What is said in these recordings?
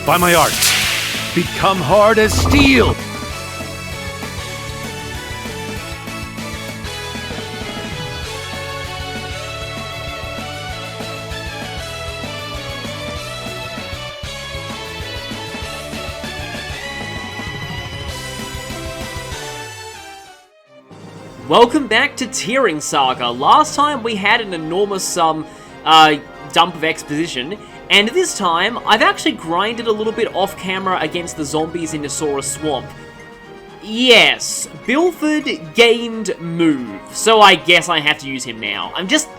by my art. Become hard as steel! Welcome back to TearRing Saga. Last time we had an enormous dump of exposition, and this time I've actually grinded a little bit off camera against the zombies in Nasaurus Swamp. Yes, Bilford gained move, so I guess I have to use him now. I'm just,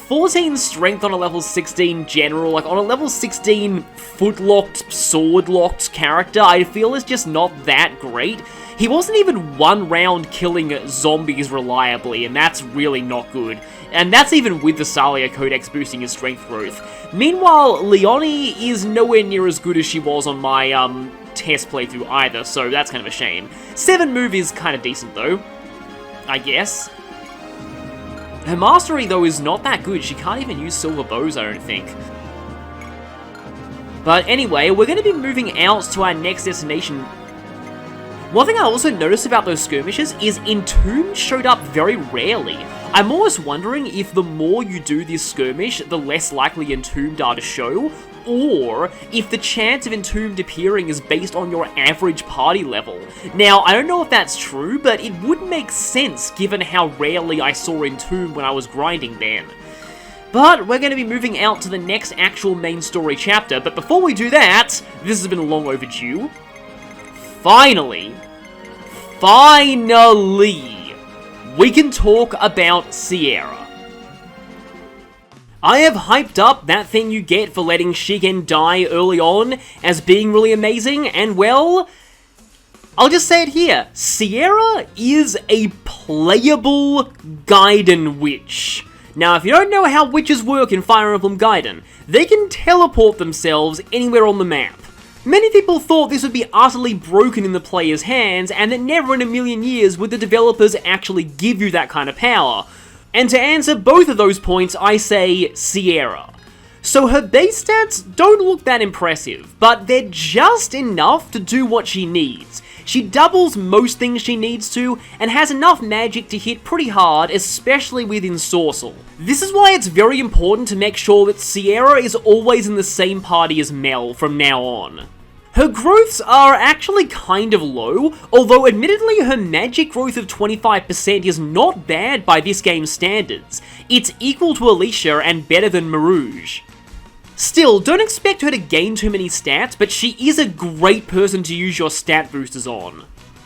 14 strength on a level 16 general, like on a level 16 foot-locked, sword-locked character, I feel is just not that great. He wasn't even one round killing zombies reliably, and that's really not good. And that's even with the Saga Codex boosting his strength growth. Meanwhile, Leonie is nowhere near as good as she was on my, test playthrough either, so that's kind of a shame. 7 move is kind of decent though, I guess. Her mastery though is not that good, she can't even use silver bows I don't think. But anyway, we're going to be moving out to our next destination. One thing I also noticed about those skirmishes is Entombed showed up very rarely. I'm almost wondering if the more you do this skirmish, the less likely Entombed are to show, or if the chance of Entombed appearing is based on your average party level. Now, I don't know if that's true, but it would make sense given how rarely I saw Entombed when I was grinding then. But we're going to be moving out to the next actual main story chapter, but before we do that, this has been long overdue. Finally, we can talk about Sierra. I have hyped up that thing you get for letting Shigen die early on as being really amazing, and well, I'll just say it here. Sierra is a playable Gaiden witch. Now, if you don't know how witches work in Fire Emblem Gaiden, they can teleport themselves anywhere on the map. Many people thought this would be utterly broken in the player's hands, and that never in a million years would the developers actually give you that kind of power. And to answer both of those points, I say Sierra. So her base stats don't look that impressive, but they're just enough to do what she needs. She doubles most things she needs to, and has enough magic to hit pretty hard, especially with Ensorcel. This is why it's very important to make sure that Sierra is always in the same party as Mel from now on. Her growths are actually kind of low, although admittedly her magic growth of 25% is not bad by this game's standards. It's equal to Alicia and better than Marouge. Still, don't expect her to gain too many stats, but she is a great person to use your stat boosters on.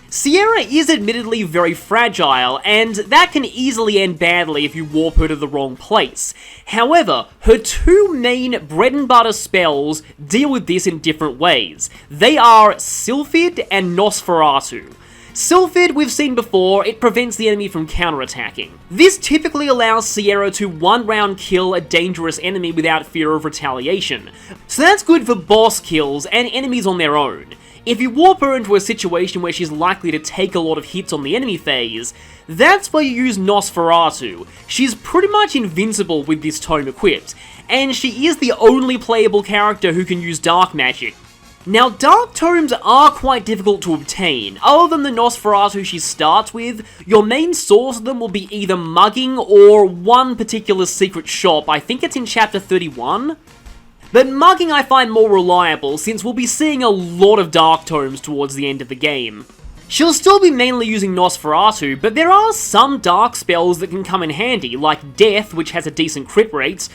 Sierra is admittedly very fragile, and that can easily end badly if you warp her to the wrong place. However, her 2 main bread and butter spells deal with this in different ways. They are Sylphid and Nosferatu. Sylphid, we've seen before, it prevents the enemy from counterattacking. This typically allows Sierra to one-round kill a dangerous enemy without fear of retaliation. So that's good for boss kills and enemies on their own. If you warp her into a situation where she's likely to take a lot of hits on the enemy phase, that's where you use Nosferatu. She's pretty much invincible with this tome equipped, and she is the only playable character who can use dark magic. Now, dark tomes are quite difficult to obtain. Other than the Nosferatu she starts with, your main source of them will be either mugging or one particular secret shop. I think it's in chapter 31. But mugging I find more reliable, since we'll be seeing a lot of dark tomes towards the end of the game. She'll still be mainly using Nosferatu, but there are some dark spells that can come in handy, like Death, which has a decent crit rate,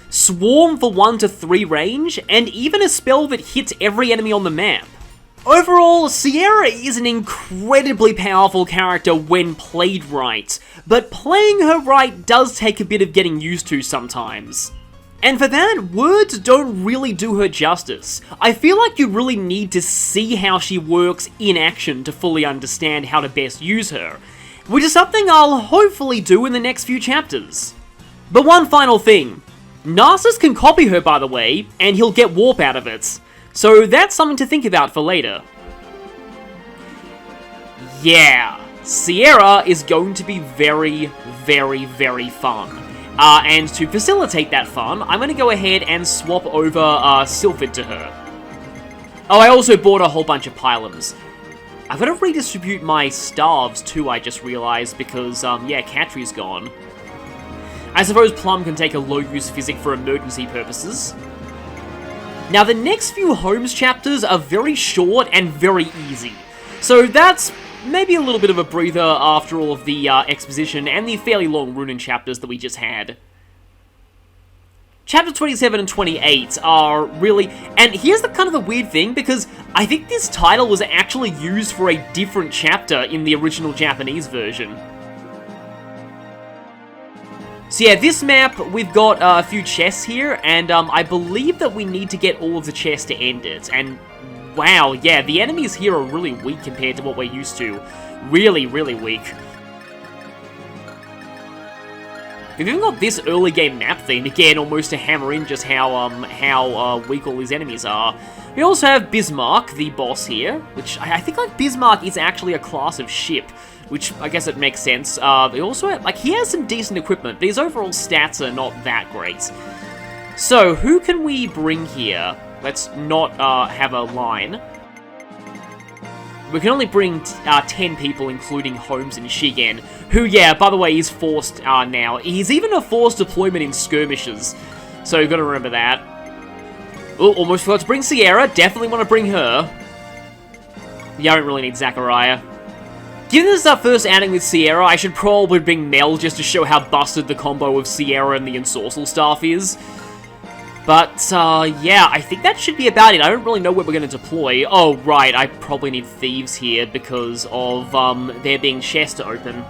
Swarm for 1 to 3 range, and even a spell that hits every enemy on the map. Overall, Sierra is an incredibly powerful character when played right, but playing her right does take a bit of getting used to sometimes. And for that, words don't really do her justice. I feel like you really need to see how she works in action to fully understand how to best use her, which is something I'll hopefully do in the next few chapters. But one final thing. Narcissus can copy her, by the way, and he'll get warp out of it. So that's something to think about for later. Yeah, Sierra is going to be very, very, very fun. And to facilitate that fun, I'm going to go ahead and swap over Sylphid to her. Oh, I also bought a whole bunch of pylums. I've got to redistribute my staves too, I just realized, because, yeah, Catri's gone. I suppose Plum can take a low-use physic for emergency purposes. Now, the next few Homes chapters are very short and very easy. So that's maybe a little bit of a breather after all of the exposition and the fairly long Runen chapters that we just had. Chapter 27 and 28 are really... And here's the kind of the weird thing, because I think this title was actually used for a different chapter in the original Japanese version. So yeah, this map, we've got a few chests here, and I believe that we need to get all of the chests to end it. And wow, yeah, the enemies here are really weak compared to what we're used to. Really, really weak. We've even got this early game map theme, again, almost to hammer in just how weak all these enemies are. We also have Bismarck, the boss here, which I think, like, Bismarck is actually a class of ship, which I guess it makes sense. They also have, like, he has some decent equipment, but his overall stats are not that great. So, who can we bring here? Let's not have a line. We can only bring 10 people, including Holmes and Shigen, who, yeah, by the way, is forced now. He's even a forced deployment in skirmishes, so you've got to remember that. Oh, almost forgot to bring Sierra. Definitely want to bring her. Yeah, I don't really need Zachariah. Given this is our first outing with Sierra, I should probably bring Mel just to show how busted the combo of Sierra and the Ensorcel staff is. But, yeah, I think that should be about it. I don't really know where we're going to deploy. Oh, right, I probably need thieves here because of, there being chests to open.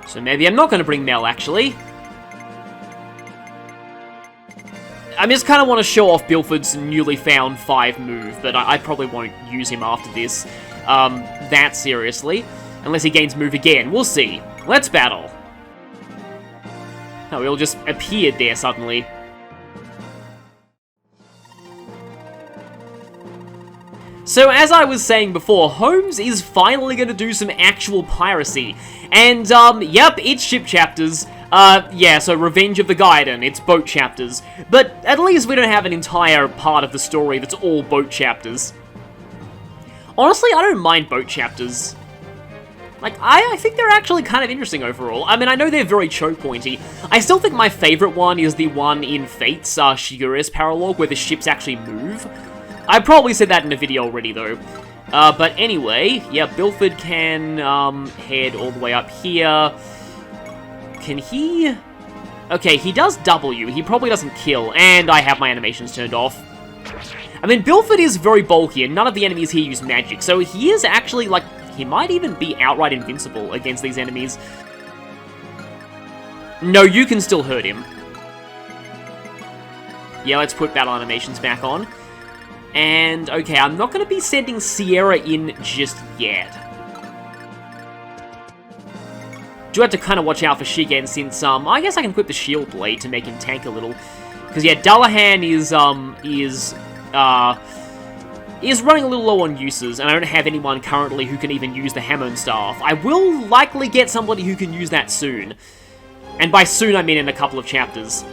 So maybe I'm not going to bring Mel, actually. I just kind of want to show off Bilford's newly found 5 move, but I probably won't use him after this, that seriously. Unless he gains move again. We'll see. Let's battle. Oh, he all just appeared there suddenly. So, as I was saying before, Holmes is finally going to do some actual piracy. And, yep, it's ship chapters. Yeah, so Revenge of the Gaiden, it's boat chapters. But at least we don't have an entire part of the story that's all boat chapters. Honestly, I don't mind boat chapters. Like, I think they're actually kind of interesting overall. I mean, I know they're very choke-pointy. I still think my favorite one is the one in Fate's Shigure's Paralogue, where the ships actually move. I probably said that in a video already, though. But anyway, yeah, Bilford can head all the way up here. Can he... Okay, he does W. He probably doesn't kill, and I have my animations turned off. I mean, Bilford is very bulky, and none of the enemies here use magic, so he is actually, like, he might even be outright invincible against these enemies. No, you can still hurt him. Yeah, let's put battle animations back on. And, okay, I'm not going to be sending Sierra in just yet. Do have to kind of watch out for Shigen since, I guess I can equip the shield blade to make him tank a little. Because, yeah, Dullahan is running a little low on uses, and I don't have anyone currently who can even use the hammer and staff. I will likely get somebody who can use that soon. And by soon, I mean in a couple of chapters.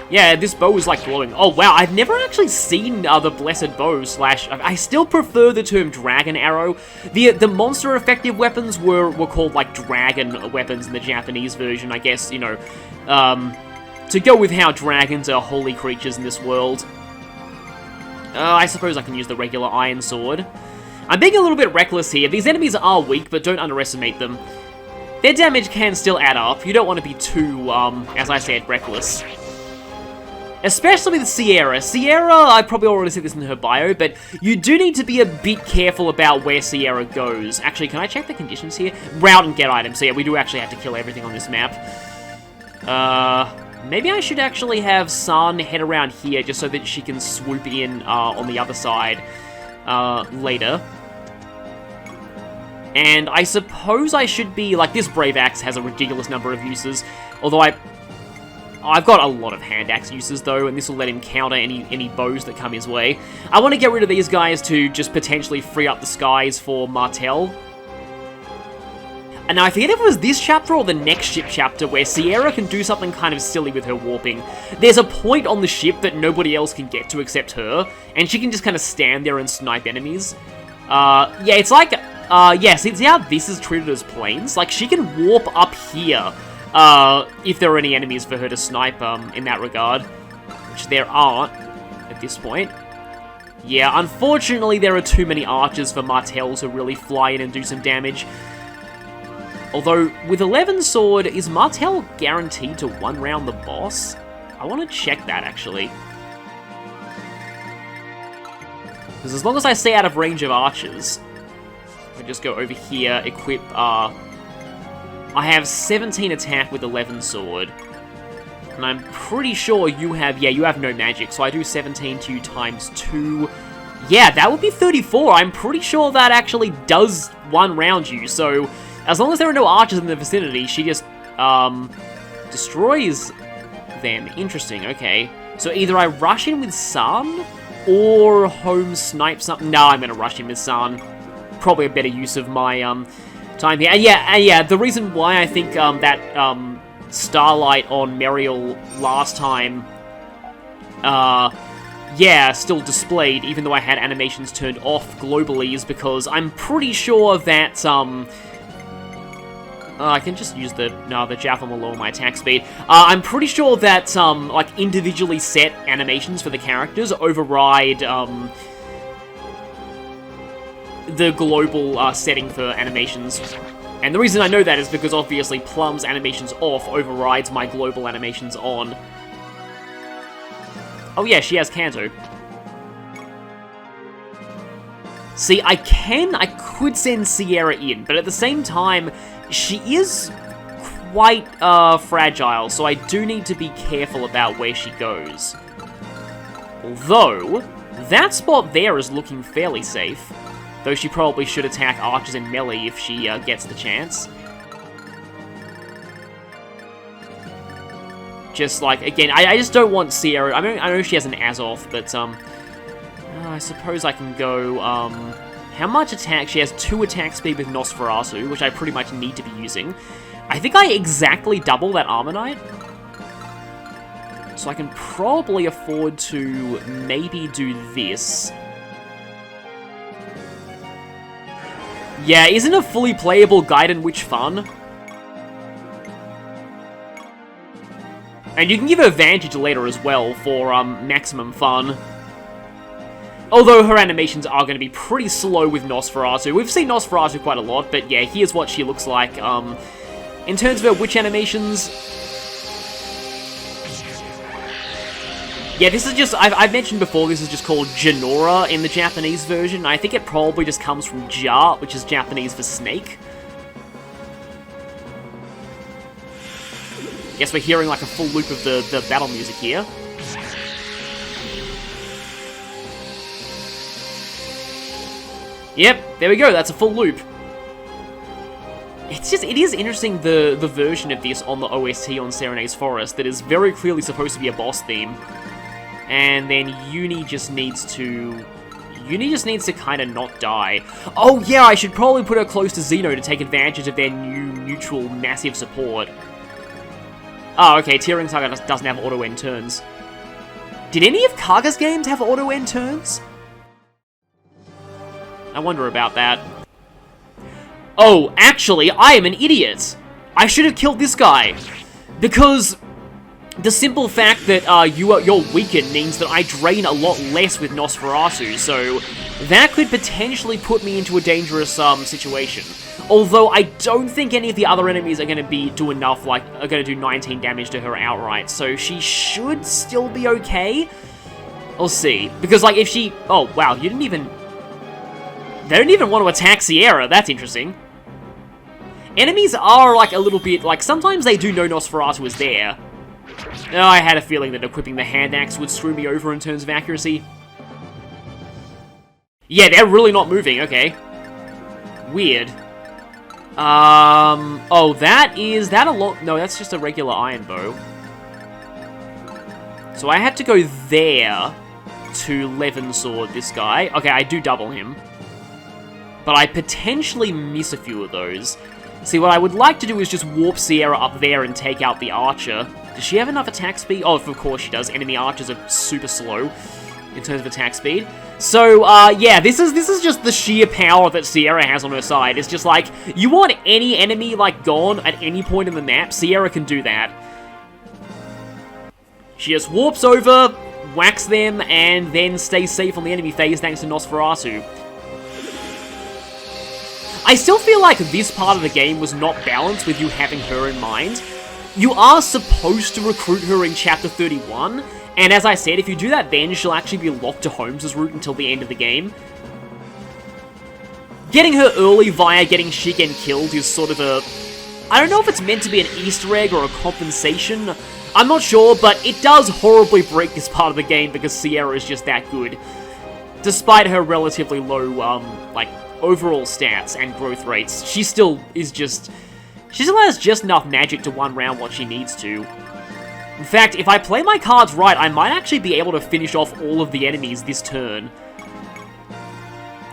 Yeah, this bow is like glowing. Oh wow, I've never actually seen the Blessed Bow slash... I still prefer the term Dragon Arrow. The monster effective weapons were called like Dragon weapons in the Japanese version, I guess, you know, to go with how dragons are holy creatures in this world. I suppose I can use the regular Iron Sword. I'm being a little bit reckless here. These enemies are weak, but don't underestimate them. Their damage can still add up. You don't want to be too, as I said, reckless. Especially with Sierra. Sierra, I probably already said this in her bio, but you do need to be a bit careful about where Sierra goes. Actually, can I check the conditions here? Route and get items. So yeah, we do actually have to kill everything on this map. Maybe I should actually have Sun head around here just so that she can swoop in on the other side later. And I suppose I should be... Like, this Brave Axe has a ridiculous number of uses, although I've got a lot of hand axe uses, though, and this will let him counter any bows that come his way. I want to get rid of these guys to just potentially free up the skies for Martel. And I forget if it was this chapter or the next ship chapter where Sierra can do something kind of silly with her warping. There's a point on the ship that nobody else can get to except her, and she can just kind of stand there and snipe enemies. Yeah, it's like, yeah, see how this is treated as planes? Like, she can warp up here, if there are any enemies for her to snipe, in that regard. Which there aren't, at this point. Yeah, unfortunately there are too many archers for Martel to really fly in and do some damage. Although, with 11 sword, is Martel guaranteed to one-round the boss? I want to check that, actually. Because as long as I stay out of range of archers, I just go over here, equip, I have 17 attack with 11 sword. And I'm pretty sure you have, yeah, you have no magic, so I do 17 to you times 2. Yeah, that would be 34. I'm pretty sure that actually does one-round you, so as long as there are no archers in the vicinity, she just, destroys them. Interesting, okay. So either I rush in with Sun, or home snipe something. No, I'm gonna rush in with Sun. Probably a better use of my, time here. And yeah, the reason why I think, that, Starlight on Meriel last time, yeah, still displayed, even though I had animations turned off globally, is because I'm pretty sure that, I can just use the Javelin will lower my attack speed. I'm pretty sure that, like, individually set animations for the characters override, the global, setting for animations. And the reason I know that is because, obviously, Plum's animations off overrides my global animations on. Oh yeah, she has Kanto. See, I could send Sierra in, but at the same time, she is quite, fragile, so I do need to be careful about where she goes. Although, that spot there is looking fairly safe. Though she probably should attack archers and melee if she, gets the chance. Just, like, again, I just don't want Sierra. I know she has an Azoth, but, I suppose I can go, how much attack? She has 2 attack speed with Nosferatu, which I pretty much need to be using. I think I exactly double that Armonite. So I can probably afford to maybe do this. Yeah, isn't a fully playable Gaiden Witch fun? And you can give her Vantage later as well for, maximum fun. Although her animations are going to be pretty slow with Nosferatu. We've seen Nosferatu quite a lot, but yeah, here's what she looks like. In terms of her witch animations... Yeah, this is just, I've mentioned before, this is just called Janora in the Japanese version. I think it probably just comes from Ja, which is Japanese for snake. Guess we're hearing like a full loop of the battle music here. Yep, there we go, that's a full loop. It is interesting, the version of this on the OST on Serena's Forest that is very clearly supposed to be a boss theme. And then Uni just needs to kind of not die. Oh yeah, I should probably put her close to Xeno to take advantage of their new neutral massive support. Oh, okay, TearRing Saga doesn't have auto-end turns. Did any of Kaga's games have auto-end turns? I wonder about that. Oh, actually, I am an idiot! I should have killed this guy! Because the simple fact that you're weakened means that I drain a lot less with Nosferatu, so that could potentially put me into a dangerous situation. Although I don't think any of the other enemies are going to do enough, like, are going to do 19 damage to her outright, so she should still be okay. We'll see. Because, like, if she... Oh, wow, you didn't even... They don't even want to attack Sierra, that's interesting. Enemies are, like, a little bit... Like, sometimes they do know Nosferatu is there. Oh, I had a feeling that equipping the hand axe would screw me over in terms of accuracy. Yeah, they're really not moving, okay. Weird. Oh, is that a lot? No, that's just a regular iron bow. So I had to go there to Levin Sword this guy. Okay, I do double him. But I potentially miss a few of those. See, what I would like to do is just warp Sierra up there and take out the archer. Does she have enough attack speed? Oh, of course she does. Enemy archers are super slow in terms of attack speed. So, yeah, this is just the sheer power that Sierra has on her side. It's just like, you want any enemy, like, gone at any point in the map, Sierra can do that. She just warps over, whacks them, and then stays safe on the enemy phase thanks to Nosferatu. I still feel like this part of the game was not balanced with you having her in mind. You are supposed to recruit her in Chapter 31, and as I said, if you do that then, she'll actually be locked to Holmes' route until the end of the game. Getting her early via getting Shigen killed is sort of a... I don't know if it's meant to be an Easter egg or a compensation. I'm not sure, but it does horribly break this part of the game because Sierra is just that good. Despite her relatively low, like, overall stats and growth rates, she still is just... She still has just enough magic to one-round what she needs to. In fact, if I play my cards right, I might actually be able to finish off all of the enemies this turn.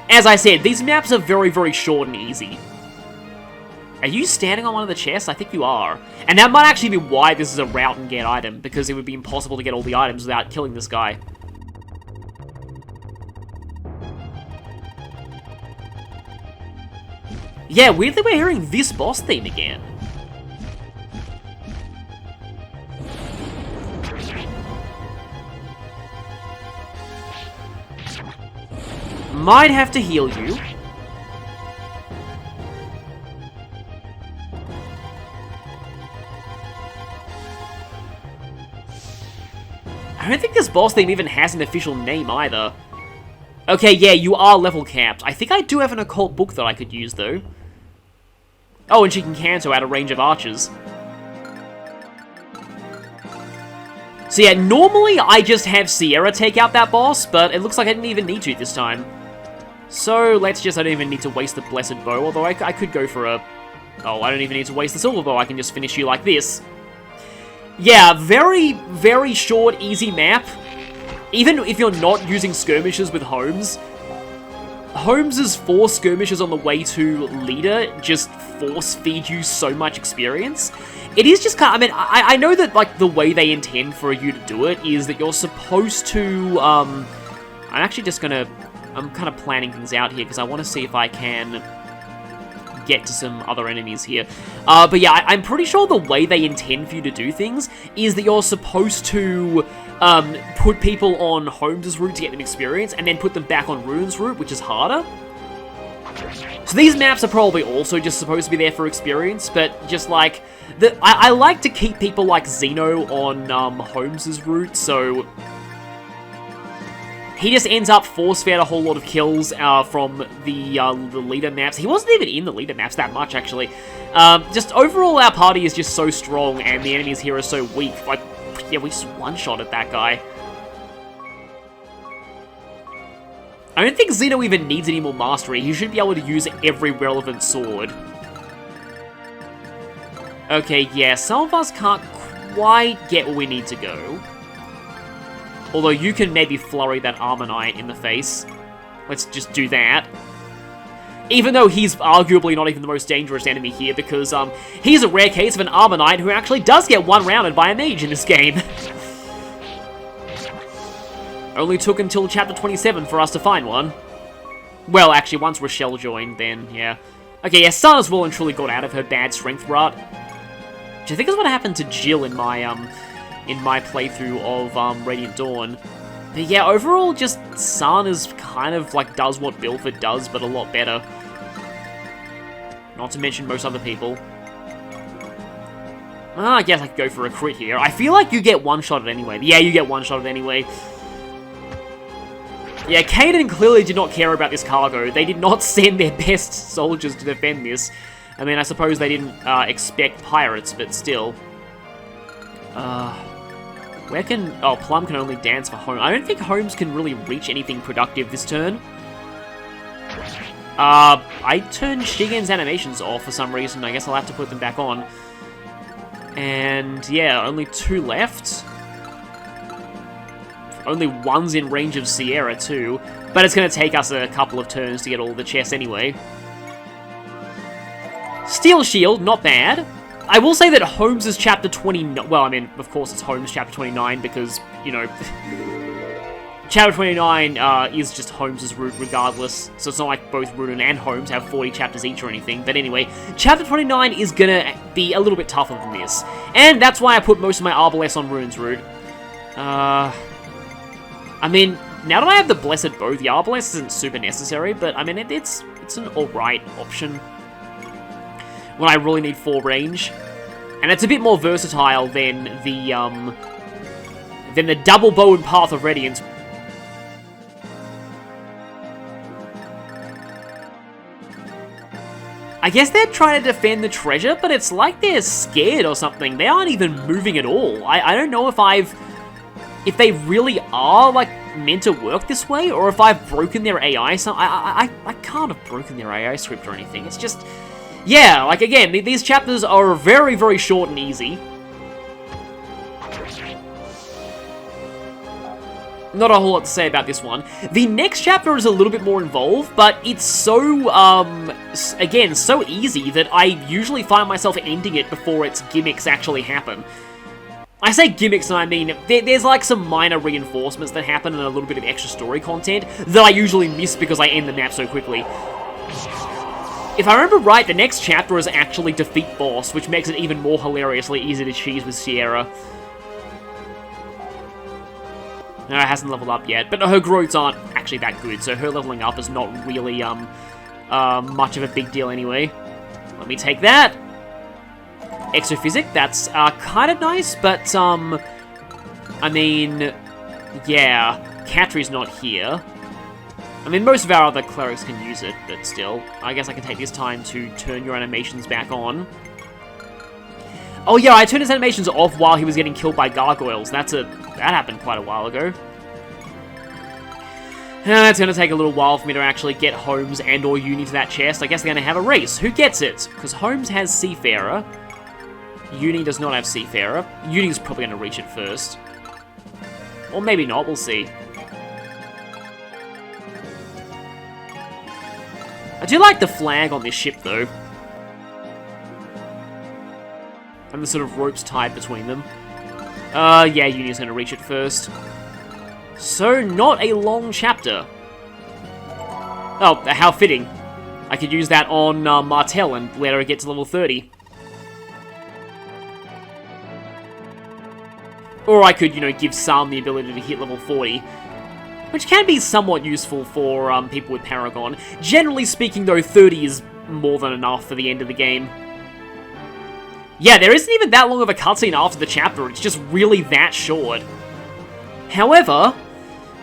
As I said, these maps are very, very short and easy. Are you standing on one of the chests? I think you are. And that might actually be why this is a route and get item, because it would be impossible to get all the items without killing this guy. Yeah, weirdly we're hearing this boss theme again. Might have to heal you. I don't think this boss theme even has an official name either. Okay, yeah, you are level capped. I think I do have an occult book that I could use, though. Oh, and she can cancel out a range of archers. So yeah, normally I just have Sierra take out that boss, but it looks like I didn't even need to this time. So let's just, I don't even need to waste the Blessed Bow, although I could go for a... Oh, I don't even need to waste the Silver Bow, I can just finish you like this. Yeah, very, very short, easy map. Even if you're not using skirmishes with Holmes, Holmes' 4 skirmishes on the way to Leader just force feed you so much experience. It is just kind of, I mean, I know that, like, the way they intend for you to do it is that you're supposed to, I'm actually just gonna, I'm kind of planning things out here because I want to see if I can get to some other enemies here. But yeah, I'm pretty sure the way they intend for you to do things is that you're supposed to put people on Holmes' route to get them experience, and then put them back on Rune's route, which is harder. So these maps are probably also just supposed to be there for experience, but just like, I like to keep people like Zeno on Holmes' route, so he just ends up force-fed a whole lot of kills from the leader maps. He wasn't even in the leader maps that much, actually. Just overall, our party is just so strong, and the enemies here are so weak. Like, yeah, we just one-shotted that guy. I don't think Zeno even needs any more mastery. He should be able to use every relevant sword. Okay, yeah, some of us can't quite get where we need to go. Although you can maybe flurry that Armor Knight in the face. Let's just do that. Even though he's arguably not even the most dangerous enemy here, because he's a rare case of an Armor Knight who actually does get one-rounded by a mage in this game. Only took until chapter 27 for us to find one. Well, actually, once Rochelle joined, then, yeah. Okay, yeah, Sana's well and truly got out of her bad strength rut. Which I think is what happened to Jill in my playthrough of Radiant Dawn. But yeah, overall, just Sana's kind of like does what Bilford does, but a lot better. Not to mention most other people. I guess I could go for a crit here. I feel like you get one-shotted anyway. Yeah, you get one-shotted anyway. Yeah, Kaden clearly did not care about this cargo. They did not send their best soldiers to defend this. I mean, I suppose they didn't expect pirates, but still. Where can... Oh, Plum can only dance for Holmes. I don't think Holmes can really reach anything productive this turn. I turned Shigen's animations off for some reason. I guess I'll have to put them back on. And, yeah, only 2 left. Only one's in range of Sierra, too. But it's going to take us a couple of turns to get all the chests anyway. Steel Shield, not bad. I will say that Holmes' chapter 29... Well, I mean, of course it's Holmes' chapter 29 because, you know... chapter 29 is just Holmes' route regardless, so it's not like both Runen and Holmes have 40 chapters each or anything. But anyway, chapter 29 is gonna be a little bit tougher than this. And that's why I put most of my Arbalest on Rune's route. I mean, now that I have the Blessed Bow, the Arbalest isn't super necessary, but I mean, it's an alright option when I really need 4 range. And it's a bit more versatile than the double bow and Path of Radiance. I guess they're trying to defend the treasure, but it's like they're scared or something. They aren't even moving at all. I don't know if they really are, like, meant to work this way, or if I've broken their AI. I can't have broken their AI script or anything. It's just... Yeah, like, again, these chapters are very, very short and easy. Not a whole lot to say about this one. The next chapter is a little bit more involved, but it's so, again, so easy that I usually find myself ending it before its gimmicks actually happen. I say gimmicks and I mean, there's like some minor reinforcements that happen and a little bit of extra story content that I usually miss because I end the map so quickly. If I remember right, the next chapter is actually Defeat Boss, which makes it even more hilariously easy to cheese with Sierra. No, it hasn't leveled up yet, but her growths aren't actually that good, so her leveling up is not really, much of a big deal anyway. Let me take that. Exophysic, that's, kind of nice, but, I mean, yeah, Catri's not here. I mean, most of our other clerics can use it, but still, I guess I can take this time to turn your animations back on. Oh yeah, I turned his animations off while he was getting killed by gargoyles. That happened quite a while ago. It's going to take a little while for me to actually get Holmes and or Uni to that chest. I guess they're going to have a race. Who gets it? Because Holmes has Seafarer. Uni does not have Seafarer. Uni's probably going to reach it first. Or maybe not, we'll see. I do like the flag on this ship, though. And the sort of ropes tied between them. Yeah, Uni's going to reach it first. So, not a long chapter. Oh, how fitting. I could use that on Martel and let her get to level 30. Or I could, you know, give Sam the ability to hit level 40. Which can be somewhat useful for people with Paragon. Generally speaking, though, 30 is more than enough for the end of the game. Yeah, there isn't even that long of a cutscene after the chapter, it's just really that short. However,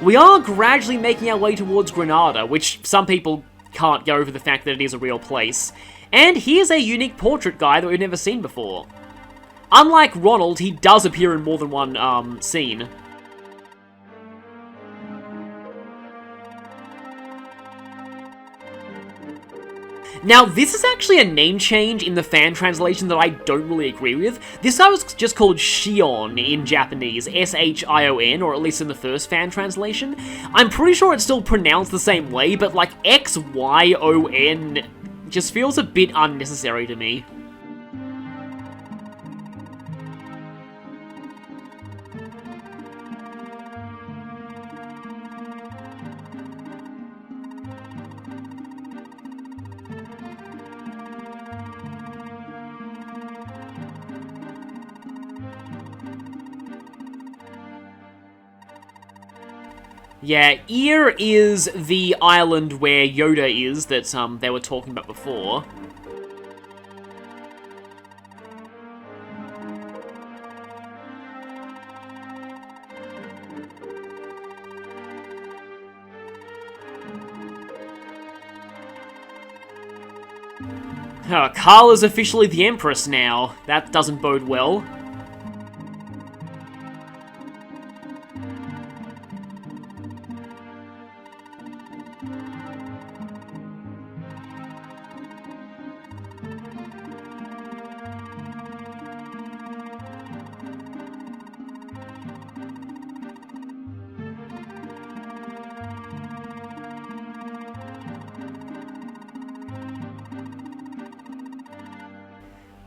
we are gradually making our way towards Granada, which some people can't get over the fact that it is a real place. And here's a unique portrait guy that we've never seen before. Unlike Ronald, he does appear in more than one scene. Now, this is actually a name change in the fan translation that I don't really agree with. This guy was just called Shion in Japanese, S-H-I-O-N, or at least in the first fan translation. I'm pretty sure it's still pronounced the same way, but like X-Y-O-N just feels a bit unnecessary to me. Yeah, Ear is the island where Yoda is that they were talking about before. Carla's officially the Empress now. That doesn't bode well.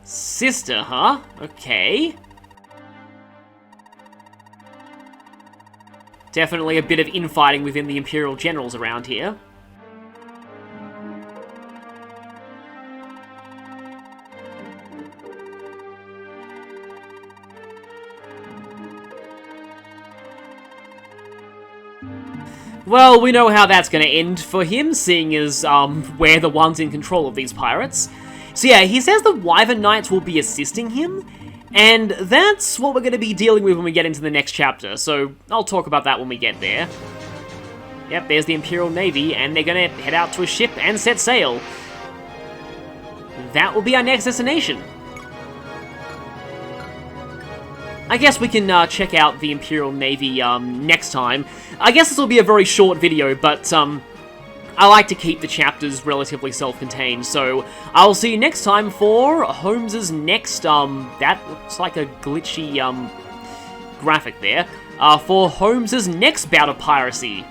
Sister, huh? Okay. Definitely a bit of infighting within the Imperial generals around here. Well, we know how that's gonna end for him, seeing as, we're the ones in control of these pirates. So yeah, he says the Wyvern Knights will be assisting him, and that's what we're gonna be dealing with when we get into the next chapter, so I'll talk about that when we get there. Yep, there's the Imperial Navy, and they're gonna head out to a ship and set sail. That will be our next destination. I guess we can check out the Imperial Navy next time. I guess this will be a very short video, but I like to keep the chapters relatively self-contained, so I'll see you next time for Holmes's next, that looks like a glitchy graphic there, for Holmes's next bout of piracy.